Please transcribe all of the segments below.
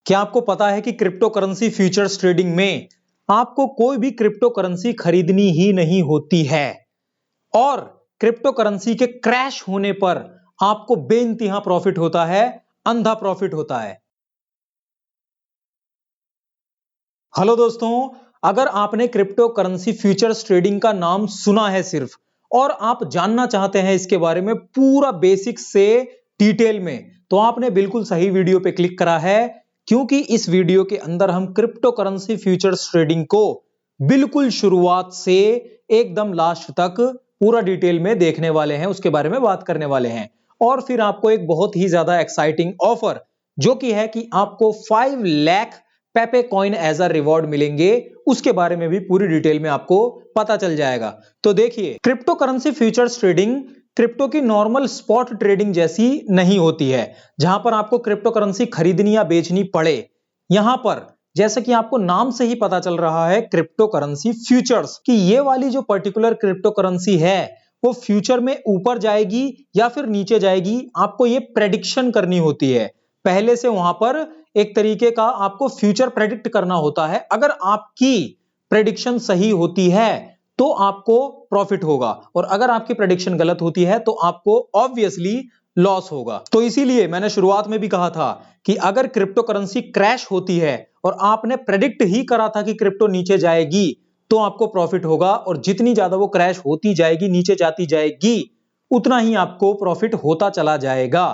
क्या आपको पता है कि क्रिप्टो करेंसी फ्यूचर्स ट्रेडिंग में आपको कोई भी क्रिप्टो करेंसी खरीदनी ही नहीं होती है और क्रिप्टो करेंसी के क्रैश होने पर आपको बेइंतहा प्रॉफिट होता है, अंधा प्रॉफिट होता है। हेलो दोस्तों, अगर आपने क्रिप्टो करेंसी फ्यूचर्स ट्रेडिंग का नाम सुना है सिर्फ और आप जानना चाहते हैं इसके बारे में पूरा बेसिक से डिटेल में, तो आपने बिल्कुल सही वीडियो पे क्लिक करा है, क्योंकि इस वीडियो के अंदर हम क्रिप्टो करेंसी फ्यूचर्स ट्रेडिंग को बिल्कुल शुरुआत से एकदम लास्ट तक पूरा डिटेल में देखने वाले हैं, उसके बारे में बात करने वाले हैं। और फिर आपको एक बहुत ही ज्यादा एक्साइटिंग ऑफर जो कि है कि आपको 5 lakh पेपे coin as a reward मिलेंगे, उसके बारे में भी पूरी डिटेल में आपको पता चल जाएगा। तो देखिए, crypto currency futures trading crypto की नॉर्मल स्पॉट ट्रेडिंग जैसी नहीं होती है, जहां पर आपको क्रिप्टो करेंसी खरीदनी या बेचनी पड़े। यहां पर जैसे कि आपको नाम से ही पता चल रहा है, क्रिप्टो करेंसी फ्यूचर्स की ये वाली जो पर्टिकुलर क्रिप्टो करेंसी है वो फ्यूचर में ऊपर जाएगी या फिर नीचे जाएगी, आपको ये प्रेडिक्शन करनी होती है। पहले से वहां पर एक तरीके का आपको फ्यूचर प्रेडिक्ट करना होता है। अगर आपकी प्रेडिक्शन सही होती है तो आपको प्रॉफिट होगा, और अगर आपकी प्रेडिक्शन गलत होती है तो आपको ऑब्वियसली लॉस होगा। तो इसीलिए मैंने शुरुआत में भी कहा था कि अगर क्रिप्टो करेंसी क्रैश होती है और आपने प्रेडिक्ट ही करा था कि क्रिप्टो नीचे जाएगी, तो आपको प्रॉफिट होगा, और जितनी ज्यादा वो क्रैश होती जाएगी, नीचे जाती जाएगी, उतना ही आपको प्रॉफिट होता चला जाएगा।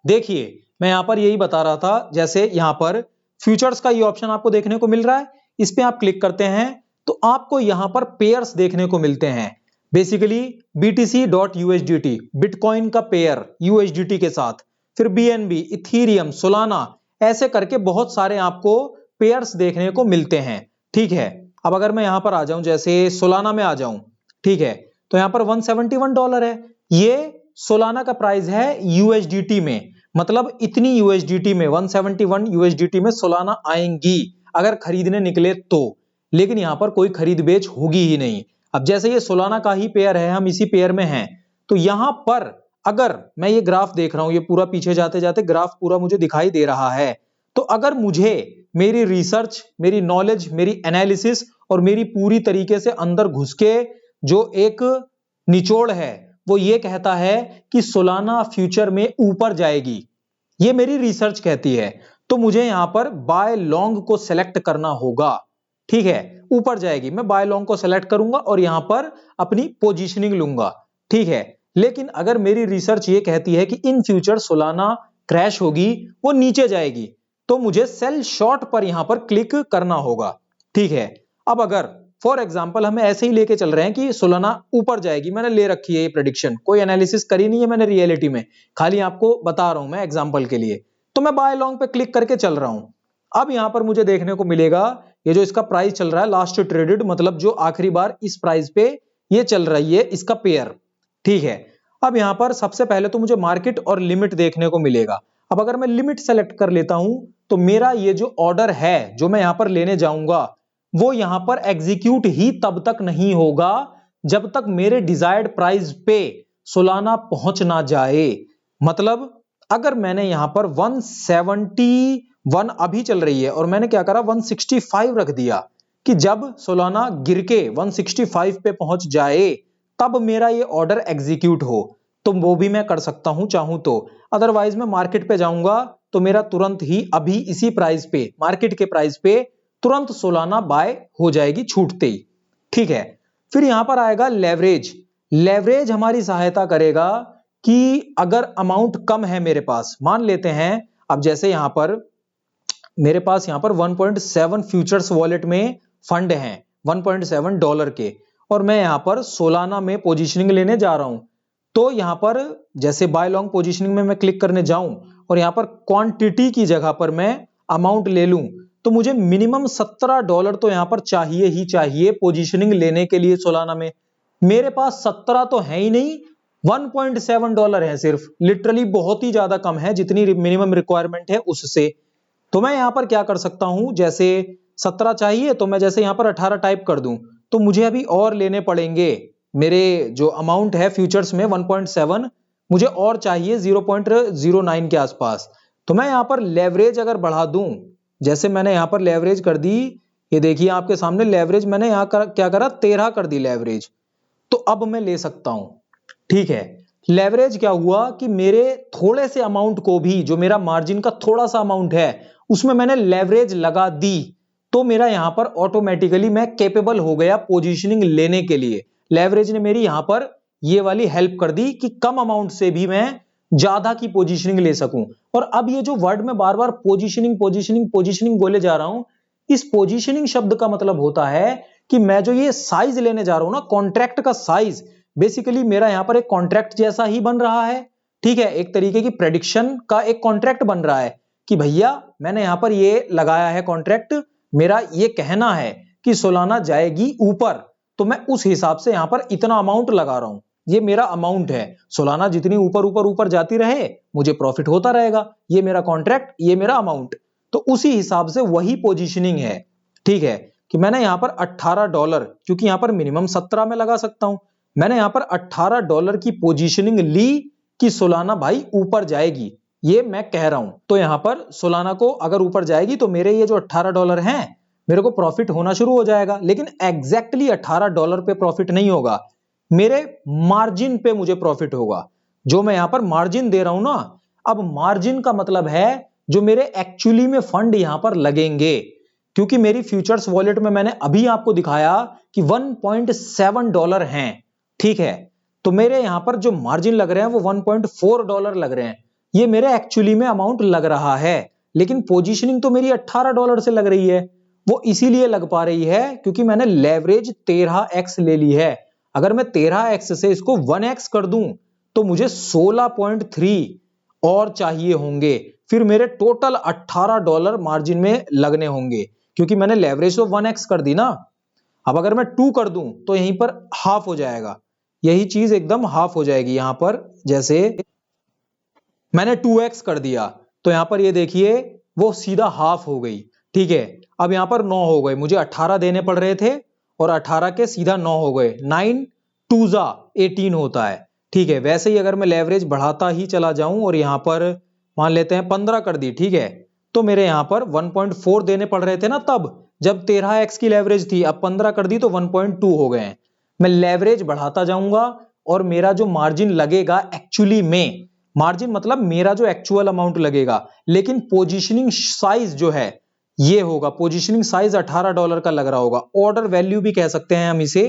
देखिए, मैं यहां पर यही बता रहा था, जैसे यहां पर फ्यूचर्स का ये ऑप्शन आपको देखने को मिल रहा है, इस पे आप क्लिक करते हैं तो आपको यहां पर पेयर्स देखने को मिलते हैं। बेसिकली BTC.USDT, बिटकॉइन का पेयर USDT के साथ, फिर BNB, इथीरियम, सोलाना, ऐसे करके बहुत सारे आपको पेयर्स देखने को मिलते हैं। ठीक है, अब अगर मैं यहां पर आ जाऊं, जैसे सोलाना में आ जाऊं, ठीक है, तो यहां पर $171 है। ये सोलाना का प्राइस है USDT में, मतलब इतनी USDT में, 171 USDT में सोलाना आएंगी अगर खरीदने निकले तो। लेकिन यहां पर कोई खरीद बेच होगी ही नहीं। अब जैसे ये सोलाना का ही पेयर है, हम इसी पेयर में हैं, तो यहां पर अगर मैं ये ग्राफ देख रहा हूं, ये पूरा पीछे जाते जाते ग्राफ पूरा मुझे दिखाई दे रहा है, तो अगर मुझे मेरी रिसर्च, मेरी नॉलेज, मेरी एनालिसिस और मेरी पूरी तरीके से अंदर घुस के जो एक निचोड़ है वो ये कहता है कि सोलाना फ्यूचर में ऊपर जाएगी, ये मेरी रिसर्च कहती है, तो मुझे यहां पर बाय लॉन्ग को सिलेक्ट करना होगा। ठीक है, ऊपर जाएगी, मैं बाय लॉन्ग को सिलेक्ट करूंगा और यहां पर अपनी पोजीशनिंग लूंगा। ठीक है, लेकिन अगर मेरी रिसर्च ये कहती है कि इन फ्यूचर सोलाना क्रैश होगी, वो नीचे जाएगी, तो मुझे सेल शॉर्ट पर यहां पर क्लिक करना होगा। ठीक है, अब अगर फॉर एग्जाम्पल हम ऐसे ही लेके चल रहे हैं कि सोलाना ऊपर जाएगी, मैंने ले रखी है ये प्रेडिक्शन, कोई एनालिसिस करी नहीं है मैंने रियलिटी में, खाली आपको बता रहा हूं मैं एग्जाम्पल के लिए, तो मैं बाय लॉन्ग पे क्लिक करके चल रहा हूं। अब यहां पर मुझे देखने को मिलेगा ये जो इसका प्राइस चल रहा है लास्ट ट्रेडेड, मतलब जो आखिरी बार इस प्राइस पे ये चल रही है इसका पेयर। ठीक है, अब यहां पर सबसे पहले तो मुझे मार्केट और लिमिट देखने को मिलेगा। अब अगर मैं लिमिट सेलेक्ट कर लेता हूं तो मेरा ये जो ऑर्डर है जो मैं यहां पर लेने जाऊंगा, वो यहां पर एग्जीक्यूट ही तब तक नहीं होगा जब तक मेरे डिजायर्ड प्राइस पे सोलाना पहुंच ना जाए। मतलब अगर मैंने यहां पर 171 अभी चल रही है और मैंने क्या करा, 165 रख दिया कि जब सोलाना गिर के 165 पे पहुंच जाए तब मेरा ये ऑर्डर एग्जीक्यूट हो, तो वो भी मैं कर सकता हूं चाहूं तो। अदरवाइज मैं मार्केट पे जाऊंगा तो मेरा तुरंत ही अभी इसी प्राइस पे, मार्केट के प्राइस पे तुरंत सोलाना बाय हो जाएगी छूटते ही। ठीक है, फिर यहां पर आएगा लेवरेज। लेवरेज हमारी सहायता करेगा कि अगर अमाउंट कम है मेरे पास, मान लेते हैं अब जैसे यहां पर मेरे पास यहां पर 1.7 फ्यूचर्स वॉलेट में फंड हैं, $1.7 के, और मैं यहां पर सोलाना में पोजीशनिंग लेने जा रहा हूं, तो यहां पर जैसे बाय लॉन्ग पोजीशनिंग में मैं क्लिक करने जाऊं और यहां पर क्वांटिटी की जगह पर मैं अमाउंट ले लूं, तो मुझे मिनिमम $17 तो यहां पर चाहिए ही चाहिए पोजीशनिंग लेने के लिए सोलाना में। मेरे पास 17 तो है ही नहीं, $1.7 है सिर्फ, लिटरली बहुत ही ज्यादा कम है जितनी मिनिमम रिक्वायरमेंट है उससे। तो मैं यहां पर क्या कर सकता हूं, जैसे 17 चाहिए तो मैं जैसे यहां पर 18 टाइप कर दूं, तो मुझे अभी और लेने पड़ेंगे। मेरे जो अमाउंट है फ्यूचर्स में 1.7, मुझे और चाहिए 0.09 के आसपास। तो मैं यहां पर लेवरेज अगर बढ़ा दूं जैसे मैंने यहाँ पर लेवरेज कर दी, ये देखिए आपके सामने लेवरेज मैंने यहाँ क्या करा 13 कर दी लेवरेज, तो अब मैं ले सकता हूं। ठीक है, लेवरेज क्या हुआ कि मेरे थोड़े से अमाउंट को भी, जो मेरा मार्जिन का थोड़ा सा अमाउंट है उसमें मैंने लेवरेज लगा दी, तो मेरा यहां पर ऑटोमेटिकली मैं कैपेबल हो गया पोजीशनिंग लेने के लिए। लेवरेज ने मेरी यहां पर ये वाली हेल्प कर दी कि कम अमाउंट से भी मैं ज्यादा की पोजीशनिंग ले सकूं। और अब ये जो वर्ड में बार बार पोजीशनिंग पोजीशनिंग पोजीशनिंग बोले जा रहा हूं, इस पोजीशनिंग शब्द का मतलब होता है कि मैं जो ये साइज लेने जा रहा हूं ना, कॉन्ट्रैक्ट का साइज, बेसिकली मेरा यहां पर एक कॉन्ट्रैक्ट जैसा ही बन रहा है। ठीक है, एक तरीके की प्रेडिक्शन का एक कॉन्ट्रैक्ट बन रहा है कि भैया मैंने यहां पर ये लगाया है कॉन्ट्रैक्ट, मेरा ये कहना है कि सोलाना जाएगी ऊपर, तो मैं उस हिसाब से यहां पर इतना अमाउंट लगा रहा हूं, ये मेरा अमाउंट है। सोलाना जितनी ऊपर ऊपर ऊपर जाती रहे मुझे प्रॉफिट होता रहेगा, ये मेरा कॉन्ट्रैक्ट, ये मेरा अमाउंट। तो उसी हिसाब से वही पोजीशनिंग है। ठीक है, कि मैंने यहां पर $18, क्योंकि यहां पर मिनिमम 17 में लगा सकता हूं, मैंने यहां पर $18 की पोजीशनिंग ली कि सोलाना भाई ऊपर जाएगी, ये मैं कह रहा हूं। तो यहां पर सोलाना को अगर ऊपर जाएगी तो मेरे ये जो $18 हैं मेरे को प्रॉफिट होना शुरू हो जाएगा। लेकिन एग्जैक्टली $18 पे प्रॉफिट नहीं होगा, मेरे मार्जिन पे मुझे प्रॉफिट होगा, जो मैं यहां पर मार्जिन दे रहा हूं ना। अब मार्जिन का मतलब है जो मेरे एक्चुअली में फंड यहां पर लगेंगे, क्योंकि मेरी फ्यूचर्स वॉलेट में मैंने अभी आपको दिखाया कि $1.7 हैं। ठीक है, तो मेरे यहां पर जो मार्जिन लग रहे हैं वो $1.4 लग रहे हैं, ये मेरे एक्चुअली में अमाउंट लग रहा है। लेकिन पोजीशनिंग तो मेरी $18 से लग रही है, वो इसीलिए लग पा रही है क्योंकि मैंने लेवरेज 13x ले ली है। अगर मैं 13x से इसको 1x कर दूं तो मुझे 16.3 और चाहिए होंगे, फिर मेरे टोटल $18 मार्जिन में लगने होंगे, क्योंकि मैंने लेवरेज तो 1x कर दी ना। अब अगर मैं 2 कर दूं तो यहीं पर हाफ हो जाएगा, यही चीज एकदम हाफ हो जाएगी। यहां पर जैसे मैंने 2x कर दिया तो यहां पर ये देखिए वो सीधा हाफ हो गई। ठीक है, अब यहां पर 9 हो गए, मुझे 18 देने पड़ रहे थे और 18 के सीधा 9 हो गए, 9 2 जा 18 होता है। ठीक है, वैसे ही अगर मैं लेवरेज बढ़ाता ही चला जाऊं और यहां पर मान लेते हैं 15 कर दी, ठीक है, तो मेरे यहां पर 1.4 देने पड़ रहे थे ना तब जब 13x की लेवरेज थी, अब 15 कर दी तो 1.2 हो गए हैं। मैं लेवरेज बढ़ाता जाऊंगा और मेरा जो मार्जिन लगेगा एक्चुअली में, मार्जिन मतलब मेरा जो एक्चुअल अमाउंट लगेगा, लेकिन पोजीशनिंग साइज जो है ये होगा, पोजीशनिंग साइज $18 का लग रहा होगा। ऑर्डर वैल्यू भी कह सकते हैं हम इसे,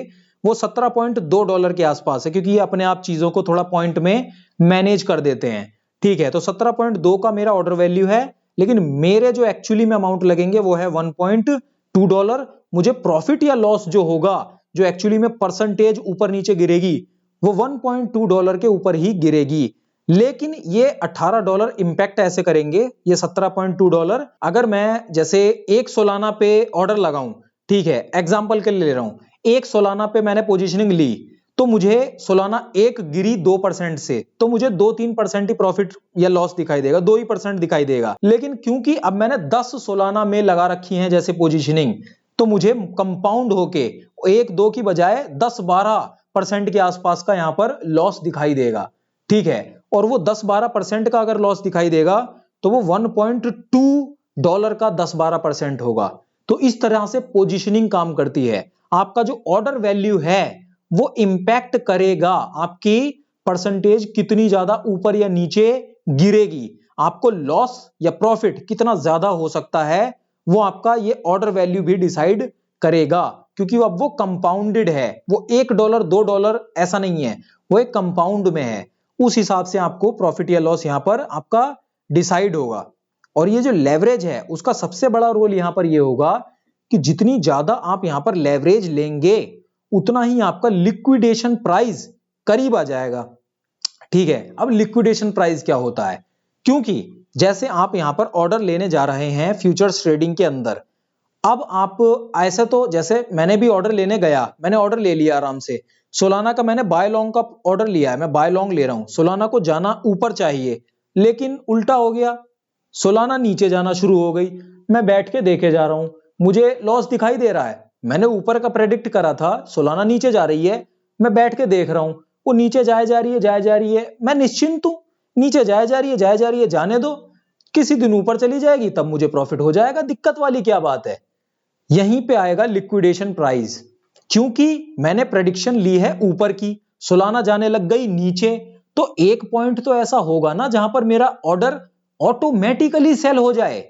वो $17.2 के आसपास है, क्योंकि ये अपने आप चीजों को थोड़ा पॉइंट में मैनेज कर देते हैं। ठीक है, तो 17.2 का मेरा ऑर्डर वैल्यू है, लेकिन मेरे जो एक्चुअली में अमाउंट लगेंगे वो है $1.2। मुझे प्रॉफिट या लॉस जो होगा, जो एक्चुअली में परसेंटेज ऊपर नीचे गिरेगी, वो $1.2 के ऊपर ही गिरेगी। लेकिन ये $18 इंपैक्ट ऐसे करेंगे, ये $17.2 अगर मैं जैसे एक सोलाना पे ऑर्डर लगाऊं, ठीक है, एग्जांपल के लिए ले रहा हूं, एक सोलाना पे मैंने पोजीशनिंग ली तो मुझे सोलाना एक गिरी 2% से, तो मुझे 2-3% ही प्रॉफिट या लॉस दिखाई देगा, 2% दिखाई देगा। लेकिन क्योंकि अब मैंने 10 सोलाना में लगा रखी है जैसे पोजीशनिंग, तो मुझे कंपाउंड होके 1-2 की बजाय 10-12% के आसपास का यहां पर लॉस दिखाई देगा। ठीक है, और वो 10-12% का अगर लॉस दिखाई देगा तो वो $1.2 का 10-12% होगा। तो इस तरह से पोजीशनिंग काम करती है। आपका जो ऑर्डर वैल्यू है वो इंपैक्ट करेगा आपकी परसेंटेज कितनी ज्यादा ऊपर या नीचे गिरेगी, आपको लॉस या प्रॉफिट कितना ज्यादा हो सकता है वो आपका ये ऑर्डर वैल्यू भी डिसाइड करेगा, क्योंकि अब वो कंपाउंडेड है, वो $1 $2 ऐसा नहीं है, वो एक कंपाउंड में है। उस हिसाब से आपको प्रॉफिट या लॉस यहां पर आपका डिसाइड होगा। और ये जो लेवरेज है उसका सबसे बड़ा रोल यहां पर ये होगा कि जितनी ज्यादा आप यहां पर लेवरेज लेंगे उतना ही आपका लिक्विडेशन प्राइस करीब आ जाएगा। ठीक है, अब लिक्विडेशन प्राइस क्या होता है, क्योंकि जैसे आप यहां पर ऑर्डर लेने जा रहे हैं फ्यूचर्स ट्रेडिंग के अंदर, अब आप ऐसे तो जैसे मैंने भी ऑर्डर लेने गया, मैंने ऑर्डर ले लिया आराम से, सोलाना का मैंने बाय लॉन्ग का ऑर्डर लिया है, मैं बाय लॉन्ग ले रहा हूं, सोलाना को जाना ऊपर चाहिए, लेकिन उल्टा हो गया, सोलाना नीचे जाना शुरू हो गई। मैं बैठ के देखे जा रहा हूं, मुझे लॉस दिखाई दे रहा है, मैंने ऊपर का प्रेडिक्ट करा था सोलाना नीचे जा रही है, मैं बैठ के देख रहा हूं वो नीचे जाए जा रही है, जाए जा रही है, मैं निश्चिंत हूं, नीचे जाए जा रही है, जाए जा रही है, जाने दो, किसी दिन ऊपर चली जाएगी तब मुझे प्रॉफिट हो जाएगा, दिक्कत वाली क्या बात है। यहीं पे आएगा लिक्विडेशन प्राइस, क्योंकि मैंने प्रेडिक्शन ली है ऊपर की, सोलाना जाने लग गई नीचे, तो एक पॉइंट तो ऐसा होगा ना जहां पर मेरा ऑर्डर ऑटोमेटिकली सेल हो जाए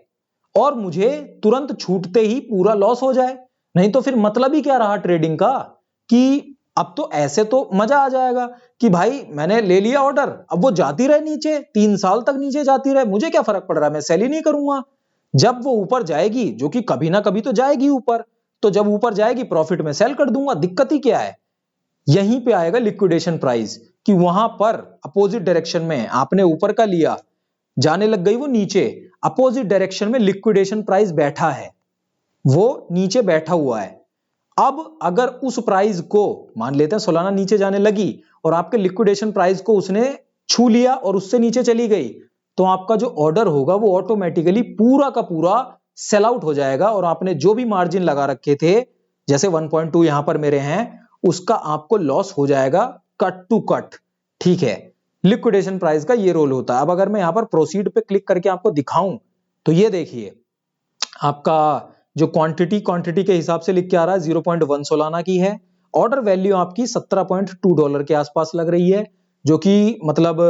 और मुझे तुरंत छूटते ही पूरा लॉस हो जाए। नहीं तो फिर मतलब ही क्या रहा ट्रेडिंग का, कि अब तो ऐसे तो मजा आ जाएगा कि भाई मैंने ले लिया ऑर्डर, अब वो जाती रहे नीचे, 3 साल तक नीचे जाती रहे, मुझे क्या फर्क पड़ रहा है, मैं सेल ही नहीं करूंगा। जब वो ऊपर जाएगी, जो कि कभी ना कभी तो जाएगी ऊपर, तो जब ऊपर जाएगी प्रॉफिट में सेल कर दूंगा, दिक्कत ही क्या है। यहीं पे आएगा लिक्विडेशन प्राइस, कि वहां पर अपोजिट डायरेक्शन में आपने ऊपर का लिया, जाने लग गई वो नीचे, अपोजिट डायरेक्शन में लिक्विडेशन प्राइस बैठा है, वो नीचे बैठा हुआ है। अब अगर उस प्राइस को मान लेते हैं सोलाना नीचे जाने लगी और आपके लिक्विडेशन प्राइस को उसने छू लिया और उससे नीचे चली गई, तो आपका जो ऑर्डर होगा वो ऑटोमेटिकली पूरा का पूरा सेल आउट हो जाएगा और आपने जो भी मार्जिन लगा रखे थे, जैसे 1.2 यहां पर मेरे हैं, उसका आपको लॉस हो जाएगा कट टू कट। ठीक है, लिक्विडेशन प्राइस का ये रोल होता है। अब अगर मैं यहां पर प्रोसीड पे क्लिक करके आपको दिखाऊं, तो ये देखिए आपका जो क्वांटिटी के हिसाब से लिख के आ रहा है 0.1 सोलाना की है, ऑर्डर वैल्यू आपकी $17.2 के आसपास लग रही है, जो कि मतलब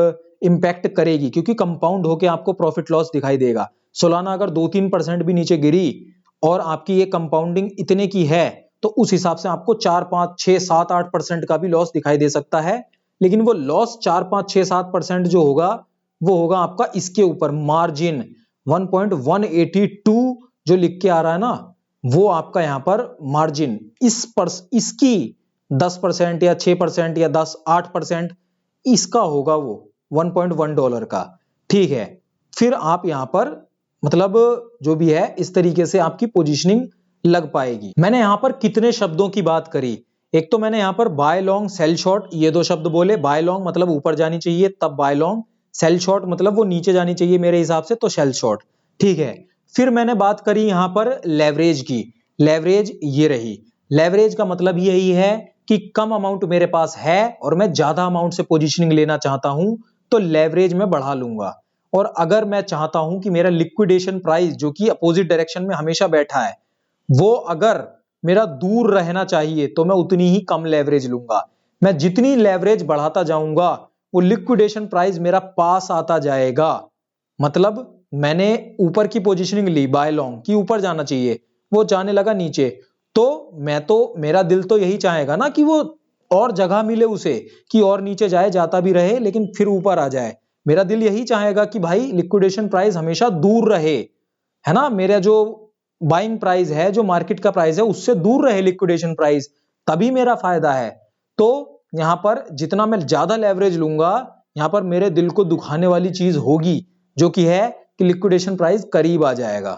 इंपैक्ट करेगी, क्योंकि कंपाउंड होके आपको प्रॉफिट लॉस दिखाई देगा। सोलाना अगर 2-3% भी नीचे गिरी और आपकी ये कंपाउंडिंग इतने की है, तो उस हिसाब से आपको 4-5-6-7-8% का भी लॉस दिखाई दे सकता है। लेकिन वो लॉस 4-5-6-7% जो होगा, वो होगा आपका इसके ऊपर मार्जिन 1.182 जो लिख के आ रहा है ना, वो आपका यहां पर मार्जिन इसकी 10% या 6% या 10-8% इसका होगा, वो $1.1 का। ठीक है, फिर आप यहां पर मतलब जो भी है इस तरीके से आपकी पोजीशनिंग लग पाएगी। मैंने यहां पर कितने शब्दों की बात करी, एक तो मैंने यहां पर बाय लॉन्ग सेल शॉर्ट ये दो शब्द बोले। बाय लॉन्ग मतलब ऊपर जानी चाहिए तब बाय लॉन्ग, सेल शॉर्ट मतलब वो नीचे जानी चाहिए मेरे हिसाब से, तो सेल शॉर्ट। ठीक है, फिर मैंने बात करी यहां पर लेवरेज की। लेवरेज ये रही, लेवरेज का मतलब यही है कि कम अमाउंट मेरे पास है और मैं ज्यादा अमाउंट से पोजीशनिंग लेना चाहता हूं, तो लेवरेज में बढ़ा लूंगा। और अगर मैं चाहता हूं कि मेरा लिक्विडेशन प्राइस जो कि अपोजिट डायरेक्शन में हमेशा बैठा है, वो अगर मेरा दूर रहना चाहिए, तो मैं उतनी ही कम लेवरेज लूंगा। मैं जितनी लेवरेज बढ़ाता जाऊंगा, वो लिक्विडेशन प्राइस मेरा पास आता जाएगा। मतलब मैंने ऊपर की पोजीशनिंग ली बाय लॉन्ग कि ऊपर जाना चाहिए, वो जाने लगा नीचे, तो मेरा दिल तो यही चाहेगा ना कि वो और जगह मिले उसे, कि और नीचे जाए, जाता भी रहे लेकिन फिर ऊपर आ जाए। मेरा दिल यही चाहेगा कि भाई लिक्विडेशन प्राइस हमेशा दूर रहे, है ना, मेरा जो बाइंग प्राइस है, जो मार्केट का प्राइस है, उससे दूर रहे लिक्विडेशन प्राइस, तभी मेरा फायदा है। तो यहां पर जितना मैं ज्यादा लेवरेज लूंगा, यहां पर मेरे दिल को दुखाने वाली चीज होगी, जो कि है कि लिक्विडेशन प्राइस करीब आ जाएगा।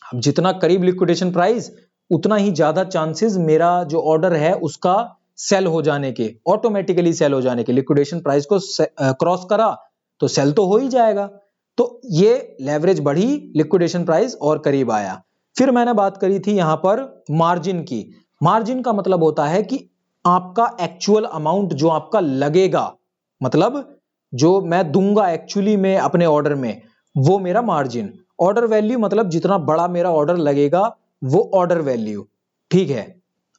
अब जितना करीब लिक्विडेशन प्राइस, उतना ही ज्यादा चांसेस मेरा जो ऑर्डर है उसका सेल हो जाने के, ऑटोमेटिकली सेल हो जाने के। लिक्विडेशन प्राइस को क्रॉस करा तो सेल तो हो ही जाएगा। तो ये लेवरेज बढ़ी, लिक्विडेशन प्राइस और करीब आया। फिर मैंने बात करी थी यहां पर मार्जिन की। मार्जिन का मतलब होता है कि आपका एक्चुअल अमाउंट जो आपका लगेगा, मतलब जो मैं दूंगा एक्चुअली में अपने ऑर्डर में, वो मेरा मार्जिन। ऑर्डर वैल्यू मतलब जितना बड़ा मेरा ऑर्डर लगेगा, वो ऑर्डर वैल्यू। ठीक है,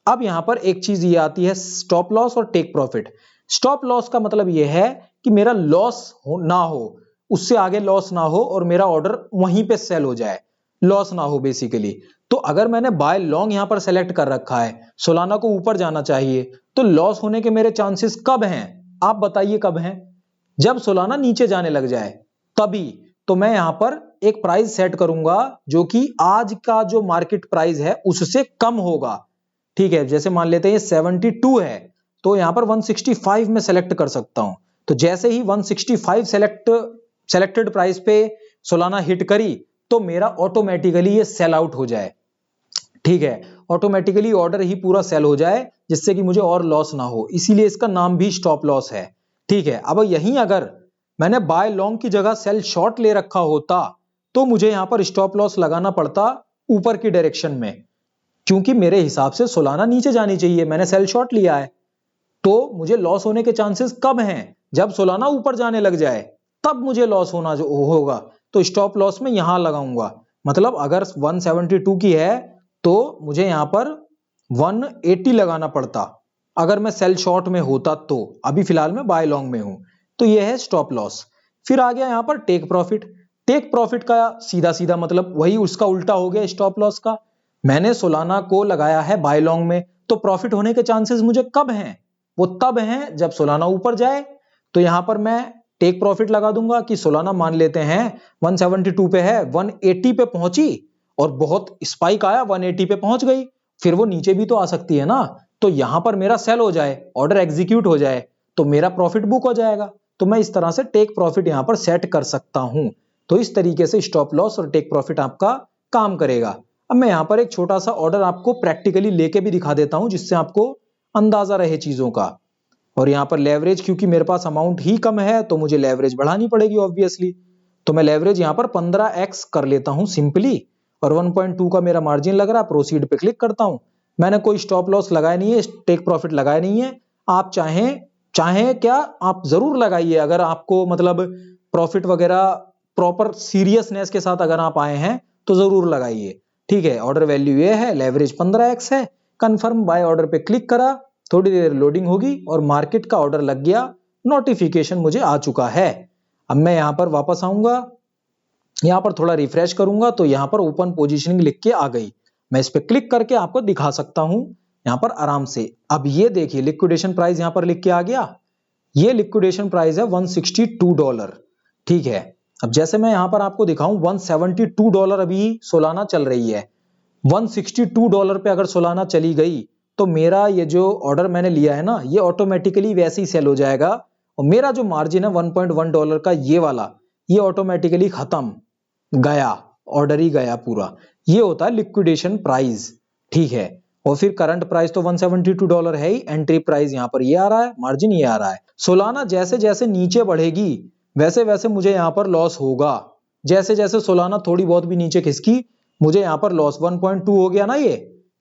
अब यहां पर एक चीज ये आती है स्टॉप लॉस और टेक प्रॉफिट। स्टॉप लॉस का मतलब यह है कि मेरा लॉस ना हो, उससे आगे लॉस ना हो और मेरा ऑर्डर वहीं पे सेल हो जाए, लॉस ना हो बेसिकली। तो अगर मैंने बाय लॉन्ग यहां पर सेलेक्ट कर रखा है, सोलाना को ऊपर जाना चाहिए, तो लॉस होने के मेरे चांसेस कब हैं, आप बताइए कब हैं? जब सोलाना नीचे जाने लग जाए तभी। तो मैं यहां पर एक प्राइस सेट करूंगा जो कि आज का जो मार्केट प्राइस है उससे कम होगा। ठीक है, जैसे मान लेते हैं ये 72 है, तो यहां पर 165 में सेलेक्ट कर सकता हूं। तो जैसे ही 165 सेलेक्टेड प्राइस पे सोलाना हिट करी, तो मेरा ऑटोमेटिकली ये सेल आउट हो जाए। ठीक है, ऑटोमेटिकली ऑर्डर ही पूरा सेल हो जाए, जिससे कि मुझे और लॉस ना हो, इसीलिए इसका नाम भी स्टॉप लॉस है। ठीक है, अब यहीं अगर मैंने बाय लॉन्ग की जगह सेल शॉर्ट ले रखा होता, तो मुझे यहां पर स्टॉप लॉस लगाना पड़ता ऊपर की डायरेक्शन में, क्योंकि मेरे हिसाब से सोलाना नीचे जानी चाहिए, मैंने सेल शॉर्ट लिया है। तो मुझे लॉस होने के चांसेस कब हैं? जब सोलाना ऊपर जाने लग जाए, तब मुझे लॉस होना जो होगा। तो स्टॉप लॉस में यहां लगाऊंगा। मतलब अगर 172 की है तो मुझे यहां पर 180 लगाना पड़ता अगर मैं सेल शॉर्ट में होता तो। अभी फिलहाल मैं बाय लॉन्ग में हूं, तो यह है स्टॉप लॉस। फिर आ गया यहां पर टेक प्रॉफिट। टेक प्रॉफिट का सीधा सीधा मतलब वही उसका उल्टा हो गया स्टॉप लॉस का। मैंने सोलाना को लगाया है बाय लॉन्ग में, तो प्रॉफिट होने के चांसेस मुझे कब हैं? वो तब हैं जब सोलाना ऊपर जाए। तो यहां पर मैं टेक प्रॉफिट लगा दूंगा कि सोलाना मान लेते हैं 172 पे है, 180 पे पहुंची और बहुत स्पाइक आया, 180 पे पहुंच गई, फिर वो नीचे भी तो आ सकती है ना। तो यहां पर मेरा सेल हो जाए, ऑर्डर एग्जीक्यूट हो जाए, तो मेरा प्रॉफिट बुक हो जाएगा। तो मैं इस तरह से टेक प्रॉफिट यहां पर सेट कर सकता हूं। तो इस तरीके से स्टॉप लॉस और टेक प्रॉफिट आपका काम करेगा। अब मैं यहां पर एक छोटा सा ऑर्डर आपको प्रैक्टिकली लेके भी दिखा देता हूं, जिससे आपको अंदाजा रहे चीजों का। और यहां पर लेवरेज, क्योंकि मेरे पास अमाउंट ही कम है तो मुझे लेवरेज बढ़ानी पड़ेगी ऑब्वियसली। तो मैं लेवरेज यहां पर 15x कर लेता हूं सिंपली, और 1.2 का मेरा मार्जिन लग रहा है, प्रोसीड पे क्लिक करता हूं। मैंने कोई स्टॉप लॉस लगाया नहीं है, टेक प्रॉफिट लगाया नहीं है। आप चाहें चाहें क्या, आप जरूर लगाइए। अगर आपको मतलब प्रॉफिट वगैरह प्रॉपर सीरियसनेस के साथ अगर आप आए हैं तो जरूर लगाइए। ठीक है, ऑर्डर वैल्यू ये है, लेवरेज 15x है, कंफर्म बाय ऑर्डर पे क्लिक करा, थोड़ी देर लोडिंग होगी और मार्केट का ऑर्डर लग गया, नोटिफिकेशन मुझे आ चुका है। अब मैं यहां पर वापस आऊंगा, यहां पर थोड़ा रिफ्रेश करूंगा तो यहां पर ओपन पोजीशनिंग लिख के आ गई। मैं इस पे क्लिक करके आपको दिखा सकता हूं यहां पर आराम से। अब ये देखिए लिक्विडेशन प्राइस यहां पर लिख के आ गया, ये लिक्विडेशन प्राइस है $162। ठीक है, अब जैसे मैं यहां पर आपको दिखाऊं, $172 अभी सोलाना चल रही है। $162 पे अगर सोलाना चली गई तो मेरा ये जो ऑर्डर मैंने लिया है ना, ये ऑटोमेटिकली वैसे ही सेल हो जाएगा, और मेरा जो मार्जिन है $1.1 का ये वाला, ये ऑटोमेटिकली खत्म, गया, ऑर्डर ही गया पूरा। ये होता है लिक्विडेशन प्राइस। ठीक है, और फिर करंट प्राइस तो $172 है ही, एंट्री प्राइस यहां पर ये आ रहा है, मार्जिन ये आ रहा है। सोलाना जैसे जैसे नीचे बढ़ेगी वैसे वैसे मुझे यहां पर लॉस होगा। जैसे जैसे सोलाना थोड़ी बहुत भी नीचे खिसकी, मुझे यहां पर लॉस 1.2 हो गया ना। ये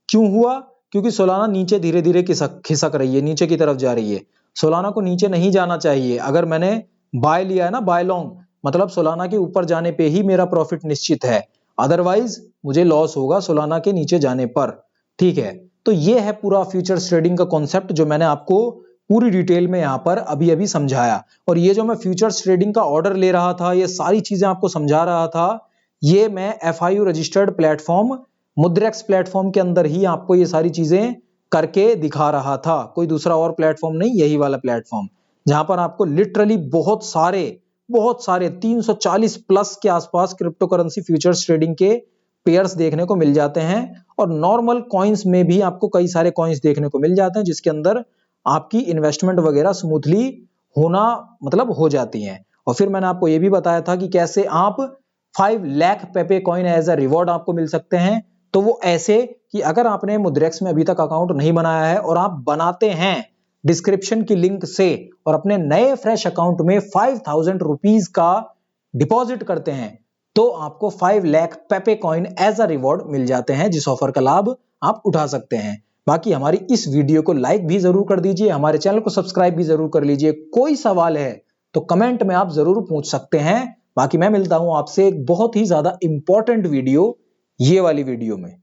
क्यों हुआ? क्योंकि सोलाना नीचे धीरे धीरे खिसक रही है, नीचे की तरफ जा रही है। सोलाना को नीचे नहीं जाना चाहिए। अगर मैंने बाय लिया है ना, बाय लॉन्ग, मतलब सोलाना के ऊपर जाने पे ही मेरा प्रॉफिट निश्चित है, अदरवाइज मुझे लॉस होगा सोलाना के नीचे जाने पर। ठीक है, तो ये है पूरा फ्यूचर्स ट्रेडिंग का कॉन्सेप्ट जो मैंने आपको पूरी डिटेल में यहां पर अभी अभी समझाया। और ये जो मैं फ्यूचर्स ट्रेडिंग का ऑर्डर ले रहा था, ये सारी चीजें आपको समझा रहा था, ये मैं FIU रजिस्टर्ड प्लेटफॉर्म मुद्रेक्स प्लेटफॉर्म के अंदर ही आपको ये सारी चीजें करके दिखा रहा था। कोई दूसरा और प्लेटफॉर्म नहीं, यही वाला प्लेटफॉर्म, जहां पर आपको लिटरली बहुत सारे 340 प्लस के आसपास क्रिप्टो करेंसी फ्यूचर्स ट्रेडिंग के पेयर्स देखने को मिल जाते हैं। और नॉर्मल कॉइन्स में भी आपको कई सारे कॉइन्स देखने को मिल जाते हैं, जिसके अंदर आपकी इन्वेस्टमेंट वगैरह स्मूथली होना मतलब हो जाती है। और फिर मैंने आपको यह भी बताया था कि कैसे आप 5 lakh पेपे coin as a reward आपको मिल सकते हैं। तो वो ऐसे कि अगर आपने मुद्रेक्स में अभी तक अकाउंट नहीं बनाया है और आप बनाते हैं डिस्क्रिप्शन की लिंक से, और अपने नए फ्रेश अकाउंट में 5000 रुपीज का डिपॉजिट करते हैं, तो आपको 5 lakh पेपे coin as a reward मिल जाते हैं, जिस ऑफर का लाभ आप उठा सकते हैं। बाकी हमारी इस वीडियो को लाइक भी जरूर कर दीजिए, हमारे चैनल को सब्सक्राइब भी जरूर कर लीजिए। कोई सवाल है तो कमेंट में आप जरूर पूछ सकते हैं। बाकी मैं मिलता हूं आपसे एक बहुत ही ज्यादा इंपॉर्टेंट वीडियो, ये वाली वीडियो में।